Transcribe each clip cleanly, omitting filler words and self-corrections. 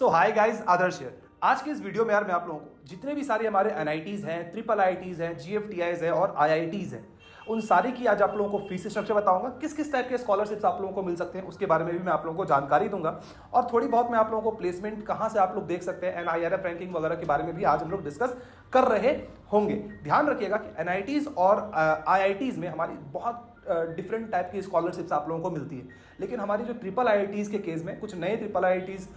So hi guys, Adarsh here. आज के इस वीडियो में यार मैं आप लोगों को जितने भी सारे हमारे एनआईटीज हैं, ट्रिपल आईआईटीज हैं, जीएफटीआईज हैं और आईआईटीज हैं, उन सारी की आज आप लोगों को फीस स्ट्रक्चर बताऊंगा। किस किस टाइप के स्कॉलरशिप्स आप लोगों को मिल सकते हैं उसके बारे में भी मैं आप लोगों को जानकारी दूंगा। और थोड़ी बहुत मैं आप लोगों को प्लेसमेंट कहां से आप लोग देख सकते हैं, एनआईआरएफ रैंकिंग वगैरह के बारे में भी आज हम लोग डिस्कस कर रहे होंगे। ध्यान रखिएगा कि एनआईटीज और आईआईटीज में हमारी बहुत डिफरेंट टाइप की स्कॉलरशिप्स आप लोगों को मिलती है, लेकिन हमारी जो ट्रिपल आईआईटीज के केस में कुछ नए ट्रिपल आईआईटीज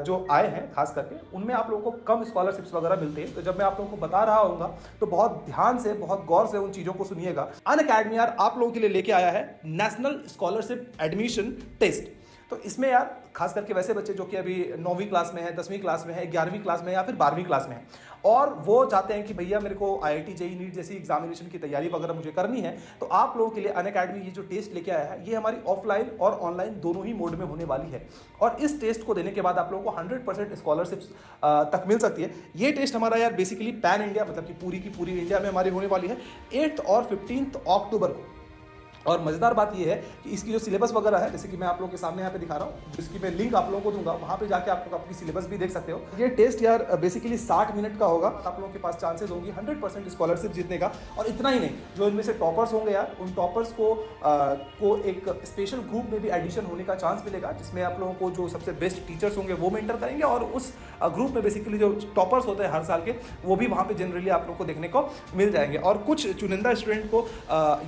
जो आए हैं खास करके उनमें आप लोगों को कम स्कॉलरशिप्स वगैरह मिलते हैं। तो जब मैं आप लोगों को बता रहा हूँगा तो बहुत ध्यान से, बहुत गौर से उन चीज़ों को सुनिएगा। अनअकैडमी यार आप लोगों के लिए लेके आया है नेशनल स्कॉलरशिप एडमिशन टेस्ट। तो इसमें यार खास करके वैसे बच्चे जो कि अभी 9वीं क्लास में है, 10वीं क्लास में है, 11वीं क्लास में है या फिर 12वीं क्लास में है और वो चाहते हैं कि भैया मेरे को आईआईटी जेईई नीट जैसी एग्जामिनेशन की तैयारी वगैरह मुझे करनी है, तो आप लोगों के लिए अनअकैडमी ये जो टेस्ट लेके आया है ये हमारी ऑफलाइन और ऑनलाइन दोनों ही मोड में होने वाली है। और इस टेस्ट को देने के बाद आप लोगों को 100% स्कॉलरशिप्स तक मिल सकती है। ये टेस्ट हमारा यार बेसिकली पैन इंडिया, मतलब कि पूरी इंडिया में हमारी होने वाली है 8 और 15 अक्टूबर को। और मज़ेदार बात यह है कि इसकी जो सिलेबस वगैरह है, जैसे कि मैं आप लोगों के सामने यहाँ पे दिखा रहा हूँ, जिसकी मैं लिंक आप लोगों को दूंगा, वहाँ पे जाके आप लोग अपनी सिलेबस भी देख सकते हो। ये टेस्ट यार बेसिकली 60 मिनट का होगा। आप लोगों के पास चांसेस होंगी 100% स्कॉलरशिप जीतने का। और इतना ही नहीं, जो इनमें से टॉपर्स होंगे यार, उन टॉपर्स को एक स्पेशल ग्रुप में भी एडिशन होने का चांस मिलेगा, जिसमें आप लोगों को जो सबसे बेस्ट टीचर्स होंगे वो मेंटर करेंगे और उस ग्रुप में बेसिकली जो टॉपर्स होते हैं हर साल के, वो भी वहाँ पे जनरली आप लोगों को देखने को मिल जाएंगे। और कुछ चुनिंदा स्टूडेंट को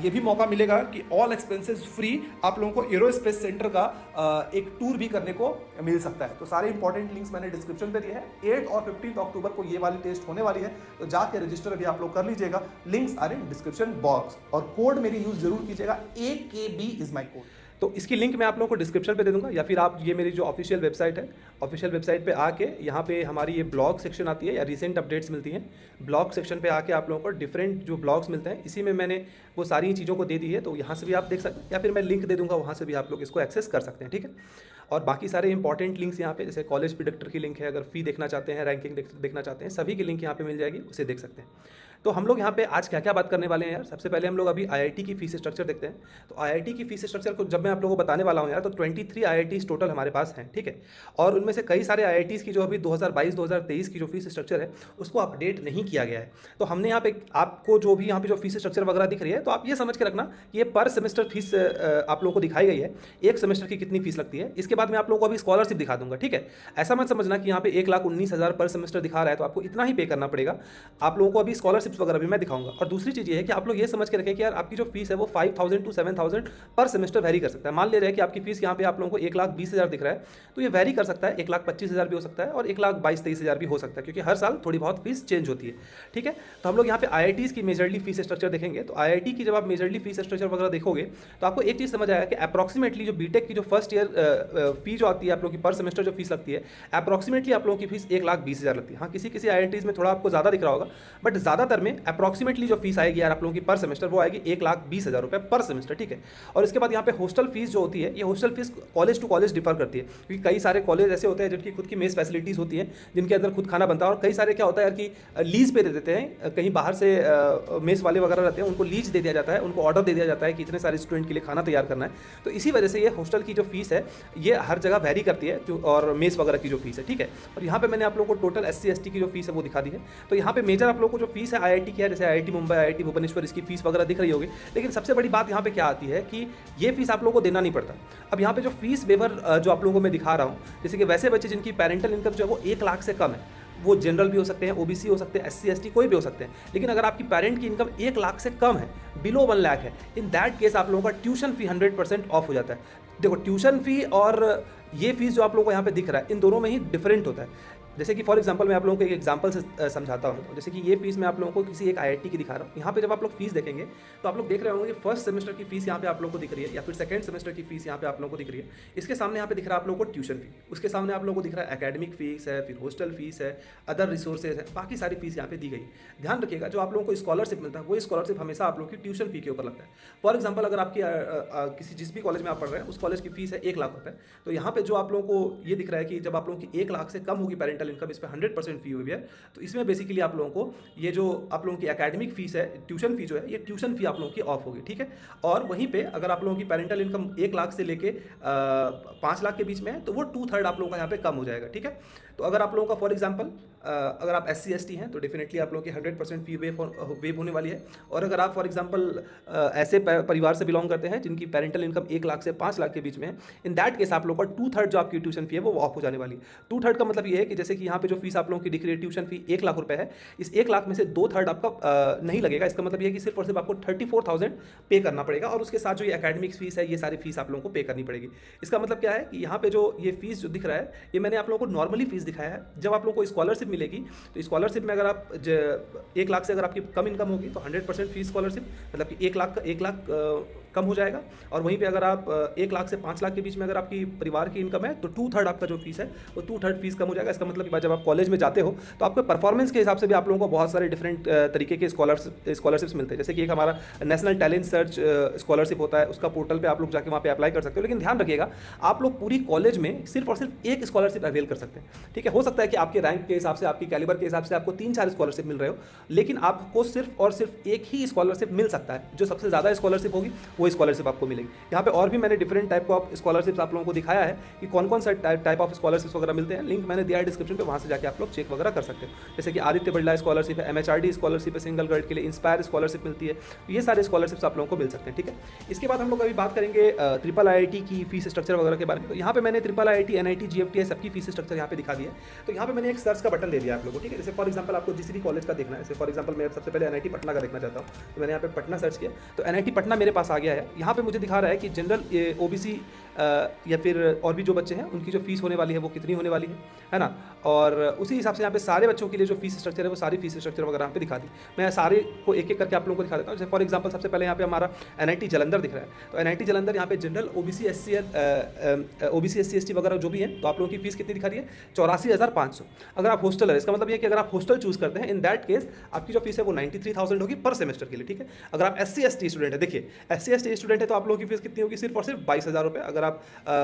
ये भी मौका मिलेगा कि ऑल एक्सपेंसेस फ्री आप लोगों को एरोस्पेस सेंटर का एक टूर भी करने को मिल सकता है। तो सारे इंपॉर्टेंट लिंक्स मैंने डिस्क्रिप्शन पे दिए हैं। 8 और 15 अक्टूबर को ये वाली टेस्ट होने वाली है, तो जाके रजिस्टर अभी आप लोग कर लीजिएगा। Links are in description box और कोड मेरी यूज जरूर कीजिएगा, AKB इज माई कोड। तो इसकी लिंक मैं आप लोगों को डिस्क्रिप्शन पे दे दूंगा, या फिर आप ये मेरी जो ऑफिशियल वेबसाइट है, ऑफिशियल वेबसाइट पे आके यहाँ पे हमारी ये ब्लॉग सेक्शन आती है या रिसेंट अपडेट्स मिलती हैं, ब्लॉग सेक्शन पे आके आप लोगों को डिफरेंट जो ब्लॉग्स मिलते हैं, इसी में मैंने वो सारी चीज़ों को दे दी है। तो यहाँ से भी आप देख सकते हैं, या फिर मैं लिंक दे दूँगा, वहाँ से भी आप लोग इसको एक्सेस कर सकते हैं। ठीक है। और बाकी सारे इंपॉर्टेंट लिंक्स यहाँ पे, जैसे कॉलेज प्रेडिक्टर की लिंक है, अगर फी देखना चाहते हैं, रैंकिंग देखना चाहते हैं, सभी की लिंक यहाँ पे मिल जाएगी, उसे देख सकते हैं। तो हम लोग यहाँ पे आज क्या क्या बात करने वाले हैं यार। सबसे पहले हम लोग अभी आईआईटी की फीस स्ट्रक्चर देखते हैं। तो आईआईटी की फीस स्ट्रक्चर को जब मैं आप लोगों को बताने वाला हूँ यार, तो 23 आईआईटीज टोटल हमारे पास हैं। ठीक है। और उनमें से कई सारे आईआईटीज की जो अभी 2022-2023 की जो फीस स्ट्रक्चर है उसको अपडेट नहीं किया गया है। तो हमने यहाँ पे आपको जो भी यहाँ पे जो फीस स्ट्रक्चर वगैरह दिख रही है, तो आप ये समझ के रखना कि ये पर सेमेस्टर फीस आप लोगों को दिखाई गई है, एक सेमेस्टर की कितनी फीस लगती है। इसके बाद मैं आप लोगों को अभी स्कॉलरशिप दिखा दूंगा। ठीक है। ऐसा मत समझना कि यहाँ पे 1,19,000 पर सेमेस्टर दिखा रहा है तो आपको इतना ही पे करना पड़ेगा। आप लोगों को अभी स्कॉलरशिप वगैरह भी मैं दिखाऊंगा। और दूसरी चीज़ ये है कि आप लोग ये समझ के रखें कि यार आपकी जो फीस है वो 5,000 to 7,000 पर सेमेस्टर वेरी कर सकता है। मान ले रहे हैं कि आपकी फीस यहाँ पे आप लोगों को 1,20,000 दिख रहा है, तो ये वेरी कर सकता है, 1,25,000 भी हो सकता है और 1,22,000-23,000 भी हो सकता है, क्योंकि हर साल थोड़ी बहुत फीस चेंज होती है। ठीक है। तो हम लोग यहाँ पे आईआईटीज़ की मेजरली फीस स्ट्रक्चर देखेंगे। तो आईआईटी की जब आप मेजरली फीस स्ट्रक्चर वगैरह देखोगे तो आपको एक चीज़ समझ आएगा कि अप्रॉक्सीमेटली जो बीटेक की जो फर्स्ट ईयर फी जो आती है आप लोग की पर सेमेस्टर जो फीस लगती है, अप्रॉक्सीमेटली आप लोगों की फीस 1,20,000 लगती है। हाँ, किसी आईआईटीज़ में थोड़ा आपको ज़्यादा दिख रहा होगा, बट ज़्यादातर में अप्रॉक्सीमेटली जो फीस आएगी यार आप लोगों की पर सेमेस्टर वो आएगी 1,20,000 रुपये पर सेमेस्टर। ठीक है। और इसके बाद यहाँ पे हॉस्टल फीस जो होती है, ये hostel fees college to college differ करती है, क्योंकि कई सारे कॉलेज ऐसे होते हैं जिनकी खुद की मेस फैसिलिटीज़ होती हैं, जिनके अंदर खुद खाना बनता है, और कई सारे क्या होता है यार कि लीज पे दे देते हैं, कहीं बाहर से मेस वाले वगैरह रहते हैं, उनको लीज दे दिया जाता है, उनको ऑर्डर दे दिया जाता है कि इतने सारे स्टूडेंट के लिए खाना तैयार करना है। तो इसी वजह से ये हॉस्टल की जो फीस है ये हर जगह वेरी करती है, और मेस वगैरह की जो फीस है। ठीक है। और यहाँ पे मैंने आप लोगों को टोटल SC ST की जो फीस है वो दिखा दी है। तो यहाँ पे मेजर आप लोगों को जो फीस है आईआईटी की है, जैसे आईआईटी मुंबई, आईआईटी भुवनेश्वर, इसकी फीस वगैरह दिख रही होगी। लेकिन सबसे बड़ी बात यहाँ पे क्या आती है कि ये फीस आप लोगों को देना नहीं पड़ता। अब यहाँ पे जो फीस वेवर जो आप लोगों को मैं दिखा रहा हूँ, जैसे कि वैसे बच्चे जिनकी पेरेंटल इनकम जो है वो 1 लाख से कम है, वो जनरल भी हो सकते हैं, ओबीसी हो सकते हैं, SC ST कोई भी हो सकते हैं। लेकिन अगर आपकी पेरेंट की इनकम 1 लाख से कम है, बिलो 1 लाख है, इन दैट केस आप लोगों का ट्यूशन फी 100% ऑफ हो जाता है। देखो, ट्यूशन फी और ये फीस जो आप लोगों को यहाँ पे दिख रहा है, इन दोनों में ही डिफरेंट होता है। जैसे कि फॉर एग्जांपल मैं आप लोगों को एक एग्जांपल से समझाता हूँ। जैसे कि ये फीस मैं आप लोगों को किसी एक आईआईटी की दिखा रहा हूँ। यहाँ पे जब आप लोग फीस देखेंगे तो आप लोग देख रहे होंगे कि फर्स्ट सेमेस्टर की फीस यहाँ पे आप लोगों को दिख रही है, या फिर सेकंड सेमेस्टर की फीस यहाँ पे आप लोगों को दिख रही है। इसके सामने यहाँ पे दिख रहा है आप लोगों को ट्यूशन फी, उसके सामने आप लोगों को दिख रहा है एकेडमिक फीस है, फिर हॉस्टल फीस है, अदर रिसोर्सेज है, बाकी सारी फीस यहाँ पे दी गई। ध्यान रखिएगा, जो आप लोगों को स्कॉलरशिप मिलता है वो स्कॉलरशिप हमेशा आप लोगों की ट्यूशन फी के ऊपर लगता है। फॉर एग्जाम्पल, अगर आपकी किसी जिस भी कॉलेज में आप पढ़ रहे हैं उस कॉलेज की फीस है 1 लाख रुपये, तो यहाँ पे जो आप लोगों को ये दिख रहा है कि जब आप लोगों की 1 लाख से कम होगी पेरेंटल पेरेंटल इनकम, इस पर 100% फी हुई है। तो इसमें बेसिकली आप लोगों को ये जो आप लोगों की एकेडमिक फीस है, ट्यूशन फी जो है, ये ट्यूशन फी आप लोगों की ऑफ होगी, ठीक है। और वहीं पे अगर आप लोगों की पेरेंटल इनकम 1 लाख से लेके 5 लाख के बीच में है तो वो 2/3 आप लोगों का यहाँ पे कम हो जाएगा, ठीक है। तो अगर आप लोगों का फॉर एग्जांपल अगर आप SC ST हैं तो डेफिनेटली आप लोगों की 100% फी वेव होने वाली है। और अगर आप फॉर एग्जांपल ऐसे परिवार से बिलोंग करते हैं जिनकी पेरेंटल इनकम 1 लाख से 5 लाख के बीच में है, इन दैट केस आप लोगों का 2/3 जो आपकी ट्यूशन फी है वो ऑफ हो जाने वाली है। 2/3 का मतलब ये है कि जैसे कि यहाँ पे जो फीस आप लोगों की दिख रही है, ट्यूशन फी 1 लाख रुपए है, इस 1 लाख में से 2/3 आपका नहीं लगेगा। इसका मतलब ये है कि सिर्फ और सिर्फ आपको 34,000 पे करना पड़ेगा और उसके साथ जो ये एकेडमिक्स फीस है, ये सारी फीस आप लोगों को पे करनी पड़ेगी। इसका मतलब क्या है कि यहाँ पे जो ये फीस जो दिख रहा है, ये मैंने आप लोगों को नॉर्मली फीस दिखाया है। जब आप लोगों को स्कॉलरशिप मिलेगी तो स्कॉलरशिप में अगर आप 1 लाख से अगर आपकी कम इनकम होगी तो 100% फीस स्कॉलरशिप, मतलब कि 1 लाख कम हो जाएगा। और वहीं पे अगर आप 1 लाख से 5 लाख के बीच में अगर आपकी परिवार की इनकम है तो 2/3 आपका जो फीस है वो 2/3 फीस कम हो जाएगा। इसका मतलब कि जब आप कॉलेज में जाते हो तो आपके परफॉर्मेंस के हिसाब से भी आप लोगों को बहुत सारे डिफरेंट तरीके के स्कॉलरशिप्स मिलते हैं। जैसे कि एक हमारा नेशनल टैलेंट सर्च स्कॉलरशिप होता है, उसका पोर्टल पर आप लोग जाके वहाँ पे अप्लाई कर सकते हो। लेकिन ध्यान रखिएगा, आप लोग पूरी कॉलेज में सिर्फ और सिर्फ एक स्कॉलरशिप अवेल कर सकते हैं, ठीक है। हो सकता है कि आपके रैंक के हिसाब से, आपकी कैलिबर के हिसाब से आपको 3-4 स्कॉलरशिप मिल रहे हो, लेकिन आपको सिर्फ और सिर्फ एक ही स्कॉलरशिप मिल सकता है। जो सबसे ज़्यादा स्कॉलरशिप होगी वो स्कॉलरशिप आपको मिलेगी। यहाँ पे और भी मैंने डिफरेंट टाइप ऑफ स्कॉलरशिप्स आप लोगों को दिखाया है कि कौन कौन सा टाइप ऑफ स्कॉलरशिप्स वगैरह मिलते हैं। लिंक मैंने दिया है डिस्क्रिप्शन पे, वहाँ से जाके आप लोग चेक वगैरह कर सकते हो। जैसे कि आदित्य बिरला स्कॉलरशिप है, MHRD स्कॉलरशिप है सिंगल गर्ल के लिए, इंस्पायर स्कॉलरशिप मिलती है। तो ये सारे स्कॉलरशिप्स आप लोगों को मिल सकते हैं, ठीक है। इसके बाद हम लोग अभी बात करेंगे IIIT की फीस स्ट्रक्चर वगैरह के बारे में। तो यहाँ पे मैंने IIIT, NIT, GFTI सबकी फीस स्ट्रक्चर यहाँ पे दिखा दिया है। तो यहाँ पे मैंने एक सर्च का बटन दे दिया आप लोगों को, ठीक है। जैसे फॉर एग्जाम्पल आपको जिस भी कॉलेज का देखना है, जैसे फॉर एग्जाम्पल मैं सबसे पहले NIT पटना का देखना चाहता हूँ, तो मैंने यहाँ पे पटना सर्च किया तो NIT पटना मेरे पास आ गया है। यहाँ पे मुझे दिखा रहा है कि जनरल OBC या फिर और भी जो बच्चे हैं उनकी जो फीस होने वाली है वो कितनी होने वाली है ना। और उसी हिसाब से यहाँ पे सारे बच्चों के लिए जो फीस स्ट्रक्चर है वो सारी फीस स्ट्रक्चर वगैरह यहाँ पे दिखा दी। मैं सारे को एक एक करके आप लोगों को दिखा देता हूँ। जैसे फॉर एग्जांपल सबसे पहले यहाँ पे हमारा NIT जलंधर दिख रहा है। तो NIT जलंधर यहाँ पे जनरल OBC SC ST वगैरह जो भी है, तो आप लोगों की फीस कितनी दिखा रही है, 84,500। अगर आप हॉस्टल है, इसका मतलब ये कि अगर आप हॉस्टल चूज करते हैं, इन दैट केस आपकी जो फीस है वो 93,000 होगी पर सेमेस्टर के लिए, ठीक है। अगर आप SC ST स्टूडेंट है, देखिए SC ST स्टूडेंट है तो आप लोगों की फीस कितनी होगी, सिर्फ और सिर्फ 22,000 रुपये। अगर आप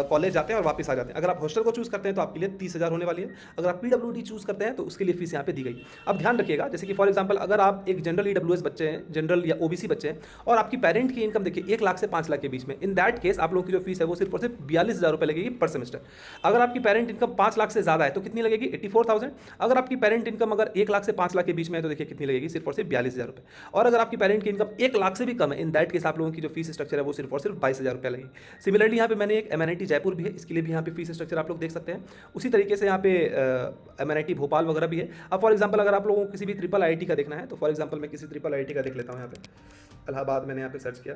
कॉलेज जाते हैं और वापस आ जाते हैं। अगर आप हॉस्टल को चूज करते हैं तो आपके लिए 30,000 होने वाली है। अगर आप PWD चूज करते हैं तो उसके लिए फीस यहाँ पे दी गई। अब ध्यान रखिएगा, जैसे कि फॉर एग्जांपल अगर आप एक जनरल EWS बच्चे हैं, जनरल या OBC बच्चे हैं, और आपकी पेरेंट की इनकम देखिए 1 लाख से 5 लाख के बीच में, इन दैट केस आप लोगों की जो फीस है वो सिर्फ और सिर्फ 42,000 रुपये लगेगी पर सेमेस्टर। अगर आपकी पेरेंट इनकम 5 लाख से ज़्यादा है तो कितनी लगेगी, 84,000। अगर आपकी पेरेंट इनकम अगर 1 लाख से 5 लाख के बीच में है तो देखिए कितनी लगेगी, सिर्फ और सिर्फ 42,000 रुपये। और अगर आपकी पेरेंट की इनकम 1 लाख से भी कम है, इन दैट केस आप लोगों की जो फीस स्ट्रक्चर है वो सिर्फ और सिर्फ 22,000 रुपये लगेगी। सिमिलरली यहाँ पे मैंने एक MNIT जयपुर भी है, इसके लिए भी यहाँ पे फीस स्ट्रक्चर आप लोग देख सकते हैं। उसी तरीके से यहाँ पे MNIT भोपाल वगैरह भी है। अब फॉर एग्जांपल अगर आप लोगों को किसी भी IIIT का देखना है तो फॉर एग्जांपल मैं किसी IIIT का देख लेता हूँ। यहाँ पे इलाहाबाद मैंने यहाँ पे सर्च किया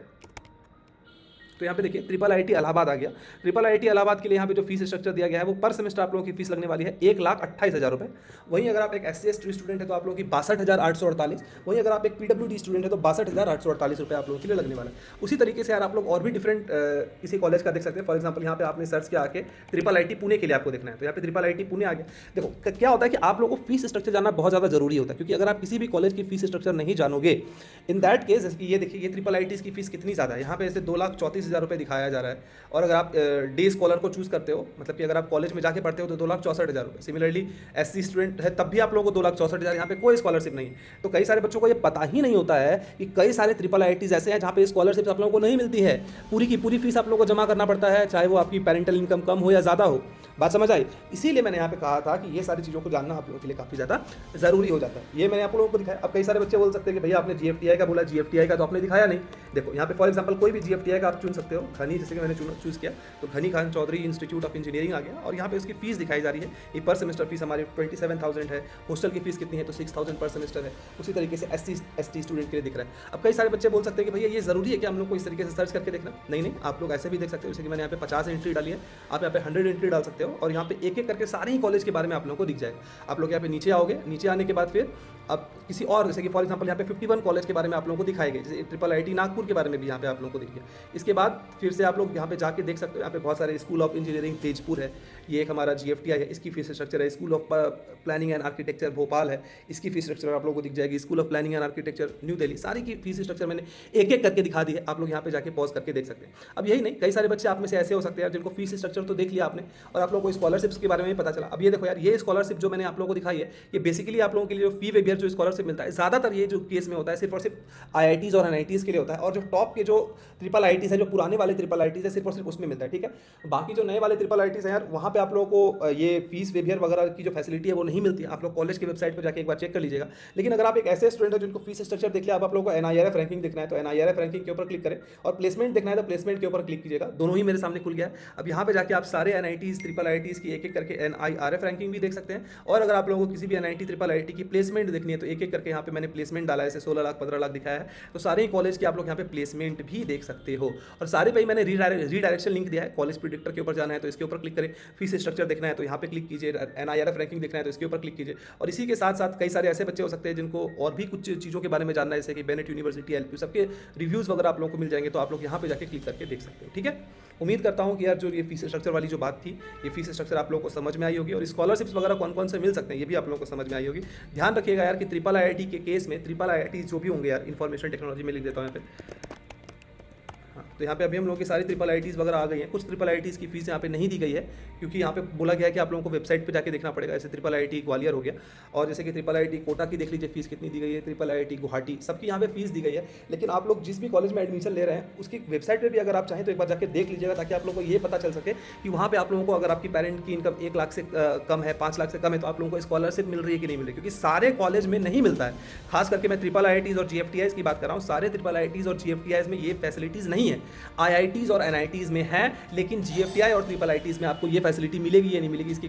तो यहाँ पे देखिए IIIT इलाहाबाद आ गया। IIIT इलाहाबाद के लिए यहाँ पे जो फीस स्ट्रक्चर दिया गया है वो पर सेमेस्टर आप लोगों की फीस लगने वाली है 1,28,000 रुपये। वहीं अगर आप एक SC ST स्टूडेंट है तो आप लोगों की 62,848। वहीं अगर आप एक PWD स्टूडेंट है तो 62,848 रुपये आप लोगों के लिए लगने वाला है। उसी तरीके से यार आप लोग और भी डिफरेंट किसी कॉलेज का देख सकते हैं। फॉर एग्जाम्पल यहाँ पे आपने सर्च किया आके IIIT पुणे के लिए आपको देखना है तो यहाँ पे IIIT पुणे आ गया। देखो क्या होता है कि आप लोगों को फीस स्ट्रक्चर जानना बहुत ज़्यादा जरूरी होता है, क्योंकि अगर आप किसी भी कॉलेज की फीस स्ट्रक्चर नहीं जानोगे, इन दैट केस ये देखिए ये IIIT की फीस कितनी ज़्यादा है। यहाँ पे ऐसे 2,34,000 रुपये दिखाया जा रहा है। और अगर आप डे स्कॉलर को चूज करते हो, मतलब कि अगर आप कॉलेज में जाके पढ़ते हो तो 2,64,000 रुपये। सिमिलरली SC स्टूडेंट है तब भी आप लोगों को 2,64,000, यहाँ पे कोई स्कॉलरशिप नहीं है। तो कई सारे बच्चों को ये पता ही नहीं होता है कि कई सारे IIITs ऐसे हैं जहाँ पे स्कॉलरशिप आप लोगों को नहीं मिलती है। पूरी की पूरी फीस आप लोगों को जमा करना पड़ता है, चाहे वो आपकी पेरेंटल इनकम कम हो या ज़्यादा हो। बात समझ आई? इसीलिए मैंने यहाँ पे कहा था कि ये सारी चीज़ों को जानना आप लोगों के लिए काफ़ी ज़्यादा ज़रूरी हो जाता है। ये मैंने आप लोगों को दिखाया। अब कई सारे बच्चे बोल सकते हैं कि भैया आपने GFTI का बोला, GFTI का तो आपने दिखाया नहीं। देखो यहाँ पे फॉर एग्जांपल कोई भी GFTI का आप चुन सकते हो। घनी जैसे कि मैंने चूज़ किया तो Ghani Khan Choudhury institute of engineering आ गया और यहाँ पे उसकी फीस दिखाई जा रही है। ये पर सेमेस्टर फीस हमारी 27,000 है। हॉस्टल की फीस कितनी है तो 6,000 पर सेमेस्टर है। उसी तरीके से SC ST स्टूडेंट के लिए दिख रहा है। अब कई सारे बच्चे बोल सकते हैं कि भैया ये जरूरी है कि हम लोग को इस तरीके से सर्च करके देखना। नहीं, आप लोग ऐसे भी देख सकते हो। जैसे कि मैंने यहाँ पे 50 एंट्री डाली है, आप यहाँ पे 100 एंट्री डाल सकते हो और यहाँ पे एक एक करके सारे ही कॉलेज के बारे में आप लोगों को दिख जाएगा। आप लोग यहाँ पे नीचे आओगे, नीचे आने के बाद फिर अब किसी और जैसे कि फॉर एग्जांपल यहाँ पे 51 कॉलेज के बारे में आप लोगों को दिखाए गए। जैसे IIIT नागपुर के बारे में भी यहाँ पे आप लोगों को दिख गया। इसके बाद बाद फिर से आप लोग यहाँ पे जाके देख सकते हो, यहाँ पे बहुत सारे स्कूल ऑफ इंजीनियरिंग तेजपुर है, ये एक हमारा GFTI है, इसकी फीस स्ट्रक्चर है। School of planning and architecture Bhopal है, इसकी फीस स्ट्रक्चर आप लोगों को दिख जाएगी। School of planning and architecture new Delhi, सारी की फीस स्ट्रक्चर मैंने एक एक करके दिखा दी है, आप लोग यहाँ पे जाके पॉज करके देख सकते हैं। अब यही नहीं, कई सारे बच्चे आप में से ऐसे हो सकते हैं जिनको फीस स्ट्रक्चर तो देख लिया आपने और आप लोगों को स्कॉलरशिप्स के बारे में भी पता चला। अब ये देखो यार, ये स्कॉलरशिप जो मैंने आप लोगों को दिखाई है, ये बेसिकली आप लोगों के लिए जो फी वेवियर जो स्कॉलरशिप मिलता है, ज़्यादातर ये जो केस में होता है सिर्फ और सिर्फ IITs और NITs के लिए होता है, और जो टॉप के जो ट्रिपल IITs है, जो पुराने वाले ट्रिपल IITs है, सिर्फ और सिर्फ उसमें मिलता है, ठीक है। बाकी जो नए वाले ट्रिपल IITs हैं यार, वहाँ पे आप लोगों को ये फीस वेवियर वगैरह की जो फैसिलिटी है वो नहीं मिलती है। आप लोग कॉलेज की वेबसाइट पर जाके एक बार चेक कर लीजिएगा। लेकिन अगर आप एक ऐसे स्टूडेंट हो जिनको फीस स्ट्रक्चर देख लिया, अब आप लोगों को NIRF रैंकिंग देखना है तो NIRF रैंकिंग के ऊपर क्लिक करें, और प्लेसमेंट देखना है तो प्लेसमेंट के ऊपर क्लिक कीजिएगा। दोनों ही मेरे सामने खुल गया है। अब यहाँ पे जाके आप सारे NITs ट्रिपल IITs की एक एक करके NIRF रैंकिंग भी देख सकते हैं, और अगर आप लोगों को किसी भी NIT ट्रिपल IIT की प्लेसमेंट देखनी है तो एक एक करके यहाँ पे मैंने प्लेसमेंट डाला है, 16 लाख 15 लाख दिखाया है, तो सारे ही कॉलेज के आप लोग यहाँ पे प्लेसमेंट भी देख सकते हो। और सारे पे ही मैंने रीडायरेक्शन लिंक दिया है। कॉलेज प्रिडिक्टर के ऊपर जाना है तो इसके ऊपर क्लिक करें, फीस स्ट्रक्चर देखना है तो यहाँ पे क्लिक कीजिए, NIRF रैंकिंग देखना है तो इसके ऊपर क्लिक कीजिए। और इसी के साथ साथ कई सारे ऐसे बच्चे हो सकते हैं जिनको और भी कुछ चीज़ों के बारे में जानना है, जैसे कि बेनेट यूनिवर्सिटी, LPU, सबके रिव्यूज़ वगैरह आप लोगों को मिल जाएंगे, तो आप लोग यहाँ पे जाके क्लिक करके देख सकते हो, ठीक है। उम्मीद करता हूँ कि यार जो ये फीस स्ट्रक्चर वाली जो बात थी, ये फीस स्ट्रक्चर आप लोगों को समझ में आई होगी, और स्कॉलरशिप्स वगैरह कौन कौन से मिल सकते हैं ये भी आप लोगों को समझ में आई होगी। ध्यान रखिएगा यार कि ट्रिपल IIT के केस में, ट्रिपल IIT जो भी होंगे यार, इन्फॉर्मेशन टेक्नोलॉजी में लिख देता हूँ यहाँ पे, तो यहाँ पे अभी हम लोगों की सारी ट्रिपल IITs वगैरह आ गई हैं। कुछ ट्रिपल IITs की फीस यहाँ पे नहीं दी गई है, क्योंकि यहाँ पे बोला गया है कि आप लोगों को वेबसाइट पे जाके देखना पड़ेगा। जैसे ट्रिपल IIT ग्वालियर हो गया, और जैसे कि ट्रिपल IIT कोटा की देख लीजिए फीस कितनी दी गई है, ट्रिपल IIT गुवाहाटी, सबकी यहाँ पे फीस दी गई है। लेकिन आप लोग जिस भी कॉलेज में एडमिशन ले रहे हैं उसकी वेबसाइट पर भी अगर आप चाहें तो एक बार जाके देख लीजिएगा, ताकि आप लोगों को ये पता चल सके कि वहाँ पर आप लोगों को, अगर आपकी पेरेंट की इनकम 1 लाख से कम है, 5 लाख से कम है, तो आप लोगों को स्कॉलरशिप मिल रही है कि नहीं मिल रही है, क्योंकि सारे कॉलेज में नहीं मिलता है। खास करके मैं ट्रिपल IITs और GFTIs की बात कर रहा हूँ, सारे ट्रिपल IITs और GFTIs में ये फैसिलिटीज़ नहीं है। IITs और NITs में है, लेकिन GFTI और ट्रिपल IITs में आपको ये फैसिलिटी मिलेगी या नहीं मिलेगी, इसकी